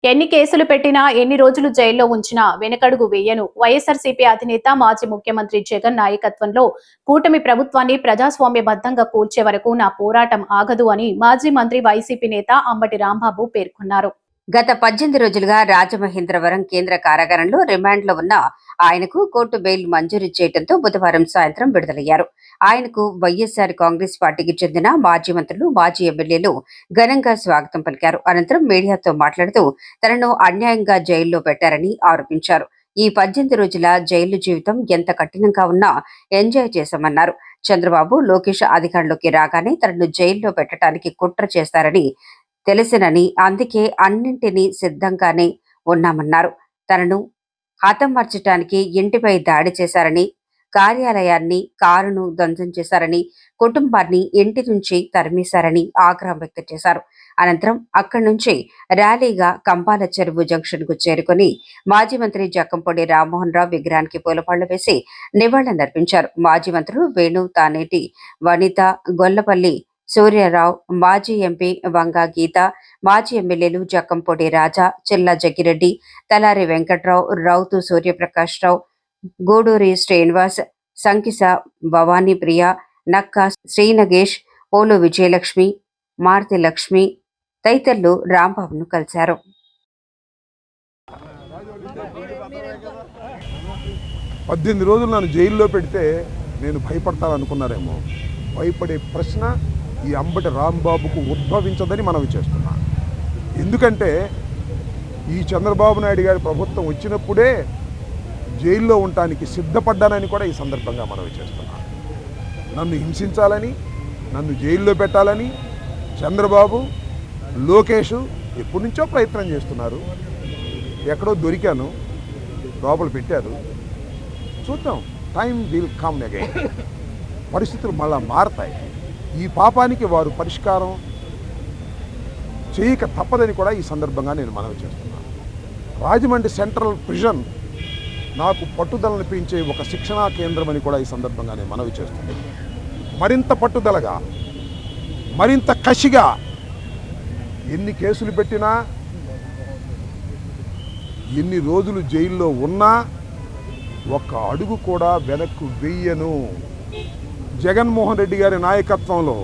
ఎన్ని కేసులు పెట్టినా ఎన్ని రోజులు జైల్లో ఉంచినా వెనకడుగు వేయను. వైఎస్ఆర్సీపీ అధినేత మాజీ ముఖ్యమంత్రి జగన్ నాయకత్వంలో కూటమి ప్రభుత్వాన్ని ప్రజాస్వామ్యబద్ధంగా కూల్చే వరకు నా పోరాటం ఆగదు అని మాజీ మంత్రి వైసీపీ నేత అంబటి రాంబాబు పేర్కొన్నారు. గత 18 రోజులుగా రాజమహేంద్రవరం కేంద్ర కారాగారంలో రిమాండ్లో ఉన్న ఆయనకు కోర్టు బెయిల్ మంజూరు చేయడంతో బుధవారం సాయంత్రం విడుదలయ్యారు. ఆయనకు వైఎస్ఆర్ కాంగ్రెస్ పార్టీకి చెందిన మాజీ మంత్రులు, మాజీ ఎమ్మెల్యేలు ఘనంగా స్వాగతం పలికారు. అనంతరం మీడియాతో మాట్లాడుతూ తనను అన్యాయంగా జైల్లో పెట్టారని ఆరోపించారు. ఈ 18 రోజుల జైలు జీవితం ఎంత కఠినంగా ఉన్నా ఎంజాయ్ చేశామన్నారు. చంద్రబాబు, లోకేష్ అధికారంలోకి రాగానే తనను జైల్లో పెట్టడానికి కుట్ర చేస్తారని తెలిసినని, అందుకే అన్నింటినీ సిద్ధంగానే ఉన్నామన్నారు. తనను హతమార్చడానికి ఇంటిపై దాడి చేశారని, కార్యాలయాన్ని, కారును ధ్వంసం చేశారని, కుటుంబాన్ని ఇంటి నుంచి తరిమేశారని ఆగ్రహం వ్యక్తం చేశారు. అనంతరం అక్కడి నుంచి ర్యాలీగా కంపాల చెరువు జంక్షన్ కు చేరుకుని మాజీ మంత్రి జక్కంపూడి రామ్మోహన్ రావు విగ్రహానికి పూలపళ్లు వేసి నివాళులర్పించారు. మాజీ మంత్రులు వేణు, తానేటి వనిత, గొల్లపల్లి సూర్యారావు, మాజీ ఎంపీ వంగా గీత, మాజీ ఎమ్మెల్యేలు జక్కంపూడి రాజా, చిల్లా జగ్గిరెడ్డి, తలారి వెంకట్రావు, రౌతు సూర్యప్రకాష్ రావు, గూడూరి శ్రీనివాస్, సంకిస భవానీ ప్రియ, నక్కా శ్రీనగేష్, పోలు విజయలక్ష్మి, మారుతి లక్ష్మి తదితరులు రాంబాబును కలిశారు. 18 రోజులు నన్ను జైల్లో పెడితే నేను భయపడతాననుకున్నారేమో. భయపడే ప్రశ్న ఈ అంబటి రాంబాబుకు ఉద్భవించదని మనవి చేస్తున్నా. ఎందుకంటే ఈ చంద్రబాబు నాయుడు గారి ప్రభుత్వం వచ్చినప్పుడే జైల్లో ఉండటానికి సిద్ధపడ్డానని కూడా ఈ సందర్భంగా మనవి చేస్తున్నా. నన్ను హింసించాలని, నన్ను జైల్లో పెట్టాలని చంద్రబాబు, లోకేష్ ఎప్పటి నుంచో ప్రయత్నం చేస్తున్నారు. ఎక్కడో దొరికాను, లోపల పెట్టారు. చూద్దాం, టైం విల్ కమ్ అగైన్. పరిస్థితులు మళ్ళా మారతాయి. ఈ పాపానికి వారు పరిష్కారం చేయక తప్పదని కూడా ఈ సందర్భంగా నేను మనవి చేస్తున్నాను. రాజమండ్రి సెంట్రల్ ప్రిజన్ నాకు పట్టుదలను పెంచే ఒక శిక్షణా కేంద్రం అని కూడా ఈ సందర్భంగా నేను మనవి చేస్తున్నాను. మరింత పట్టుదలగా, మరింత కసిగా ఎన్ని కేసులు పెట్టినా, ఎన్ని రోజులు జైల్లో ఉన్నా ఒక్క అడుగు కూడా వెనక్కు వెయ్యను. జగన్మోహన్ రెడ్డి గారి నాయకత్వంలో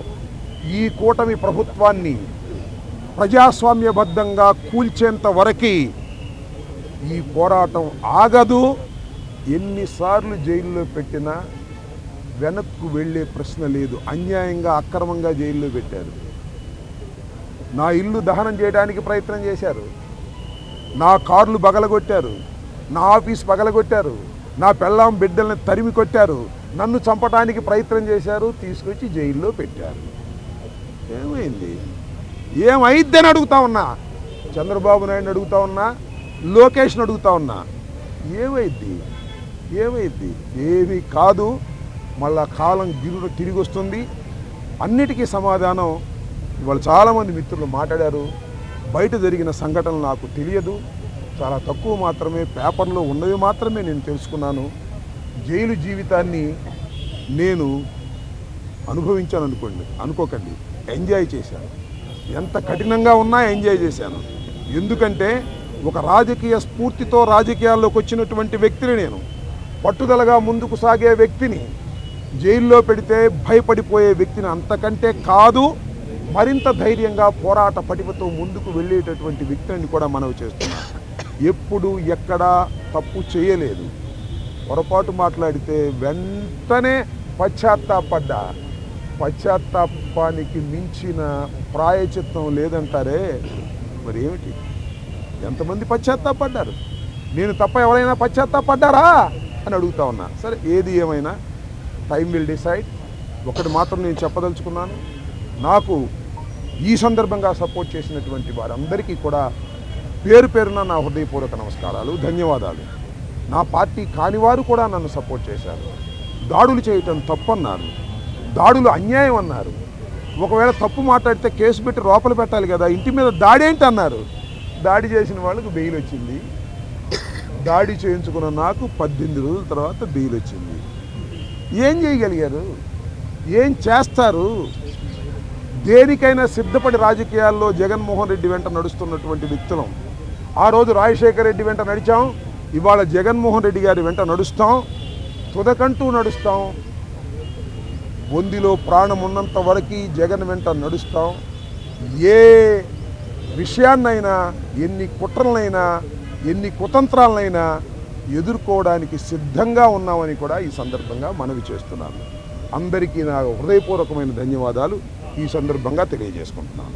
ఈ కూటమి ప్రభుత్వాన్ని ప్రజాస్వామ్యబద్ధంగా కూల్చేంత వరకు ఈ పోరాటం ఆగదు. ఎన్నిసార్లు జైల్లో పెట్టినా వెనక్కు వెళ్ళే ప్రశ్న లేదు. అన్యాయంగా, అక్రమంగా జైల్లో పెట్టారు. నా ఇల్లు దహనం చేయడానికి ప్రయత్నం చేశారు, నా కార్లు పగలగొట్టారు, నా ఆఫీస్ పగలగొట్టారు, నా పెళ్ళాం బిడ్డల్ని తరిమి కొట్టారు, నన్ను చంపడానికి ప్రయత్నం చేశారు, తీసుకొచ్చి జైల్లో పెట్టారు. ఏమైంది? ఏమైద్దని అడుగుతా ఉన్నా. చంద్రబాబు నాయుడిని అడుగుతా ఉన్నా, లోకేష్ని అడుగుతా ఉన్నా. ఏమైద్ది? ఏమీ కాదు. మళ్ళా కాలం తిరిగి వస్తుంది. అన్నిటికీ సమాధానం ఇవాళ చాలామంది మిత్రులు మాట్లాడారు. బయట జరిగిన సంఘటనలు నాకు తెలియదు, చాలా తక్కువ మాత్రమే, పేపర్లో ఉన్నవి మాత్రమే నేను తెలుసుకున్నాను. జైలు జీవితాన్ని నేను అనుభవించాను అనుకోకండి, ఎంజాయ్ చేశాను. ఎంత కఠినంగా ఉన్నా ఎంజాయ్ చేశాను. ఎందుకంటే ఒక రాజకీయ స్ఫూర్తితో రాజకీయాల్లోకి వచ్చినటువంటి వ్యక్తిని నేను, పట్టుదలగా ముందుకు సాగే వ్యక్తిని జైల్లో పెడితే భయపడిపోయే వ్యక్తిని అంతకంటే కాదు. మరింత ధైర్యంగా పోరాట పటిమతో ముందుకు వెళ్ళేటటువంటి వ్యక్తిని కూడా మనవి చేస్తున్నాను. ఎప్పుడు ఎక్కడా తప్పు చేయలేదు. పొరపాటు మాట్లాడితే వెంటనే పశ్చాత్తాపడ్డా. పశ్చాత్తాపానికి మించిన ప్రాయచిత్తం లేదంటారే, మరి ఏమిటి? ఎంతమంది పశ్చాత్తాపడ్డారు? నేను తప్ప ఎవరైనా పశ్చాత్తాపడ్డారా అని అడుగుతా ఉన్నా. సరే, ఏది ఏమైనా టైం విల్ డిసైడ్. ఒకటి మాత్రం నేను చెప్పదలుచుకున్నాను. నాకు ఈ సందర్భంగా సపోర్ట్ చేసినటువంటి వారందరికీ కూడా పేరు పేరున నా హృదయపూర్వక నమస్కారాలు, ధన్యవాదాలు. నా పార్టీ కానివారు కూడా నన్ను సపోర్ట్ చేశారు. దాడులు చేయటం తప్పన్నారు, దాడులు అన్యాయం అన్నారు. ఒకవేళ తప్పు మాట్లాడితే కేసు పెట్టి లోపల పెట్టాలి కదా, ఇంటి మీద దాడి ఏంటి అన్నారు. దాడి చేసిన వాళ్ళకు బెయిల్ వచ్చింది. దాడి చేయించుకున్న నాకు 18 రోజుల తర్వాత బెయిల్ వచ్చింది. ఏం చేయగలిగారు? ఏం చేస్తారు? దేనికైనా సిద్ధపడి రాజకీయాల్లో జగన్మోహన్ రెడ్డి వెంట నడుస్తున్నటువంటి వ్యక్తులం. ఆ రోజు రాజశేఖర రెడ్డి వెంట నడిచాం, ఇవాళ జగన్మోహన్ రెడ్డి గారి వెంట నడుస్తాం, తుదకంటూ నడుస్తాం. బొందిలో ప్రాణం ఉన్నంత వరకు జగన్ వెంట నడుస్తాం. ఏ విషయాన్నైనా, ఎన్ని కుట్రలనైనా, ఎన్ని కుతంత్రాలనైనా ఎదుర్కోవడానికి సిద్ధంగా ఉన్నామని కూడా ఈ సందర్భంగా మనవి చేస్తున్నాను. అందరికీ నా హృదయపూర్వకమైన ధన్యవాదాలు ఈ సందర్భంగా తెలియజేసుకుంటున్నాను.